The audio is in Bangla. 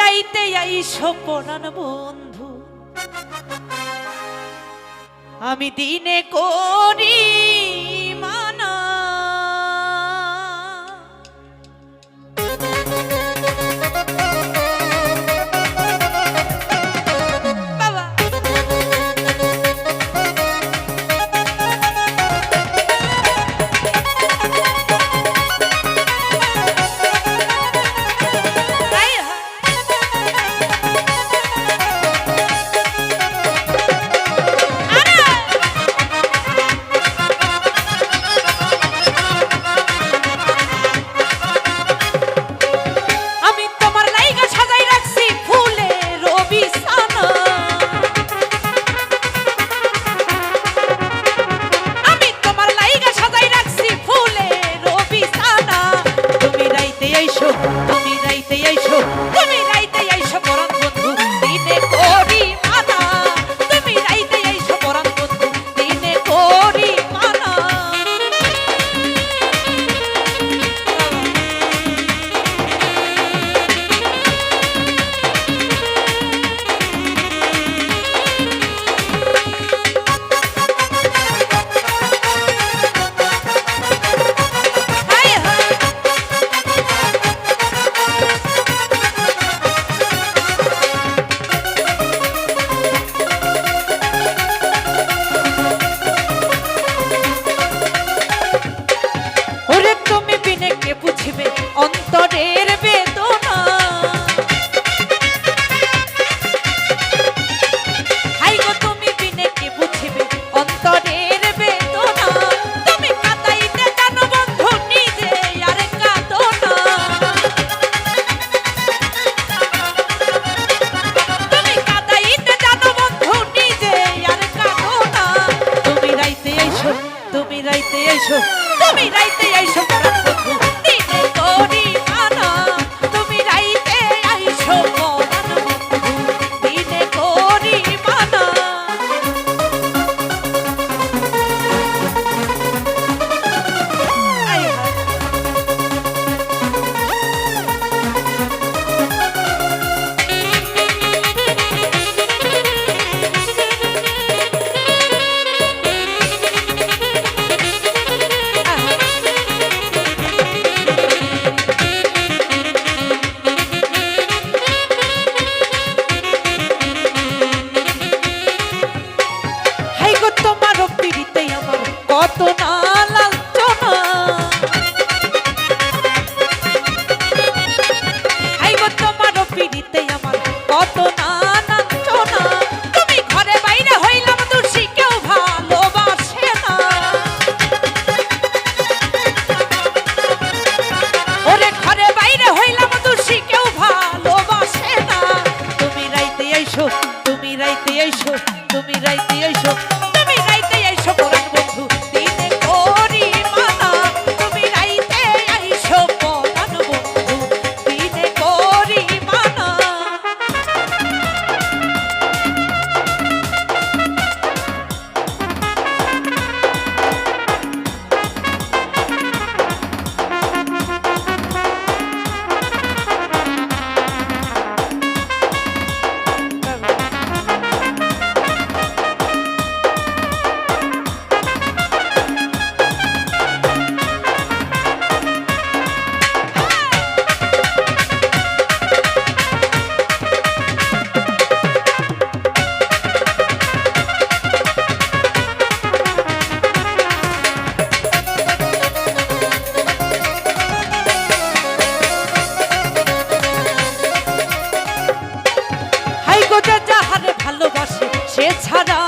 রাইতে আইসো পরাণ বন্ধু, আমি দিনে করি মানা। অন্তরের বেদনা হাই গো, তুমি বিনে কে বুঝিবে অন্তরের বেদনা। তুমি কাঁদাইতে জানো বন্ধু নিজে আর কাঁদো না। তুমি কাঁদাইতে জানো বন্ধু নিজে আর কাঁদো না। তুমি রাইতে আইসো, তুমি রাইতে আইসো, তুমি রাইতে আইসো বন্ধু দিনে করি মানা। তুমি রাইতে আইসো পরাণ বন্ধু দিনে করি মানা। কত না লাঞ্ছনা হাই গো, তোমার পিড়িতে আমার কত না লাঞ্ছনা। তুমি ঘরে বাইরে হইলাম দোষী, কেউ ভালোবাসে না। ওরে ঘরে বাইরে হইলাম দোষী, কেউ ভালোবাসে না। তুমি রাইতে আইসো, তুমি রাইতে আইসো, তুমি রাইতে আইসো, তুমি রাইতে আইসো পরাণ বন্ধু দিনে করি মানা। তুমি রাইতে আইসো পরাণ বন্ধু দিনে করি মানা। হাই গো, যাহারে ভালোবাসে সে ছাড়া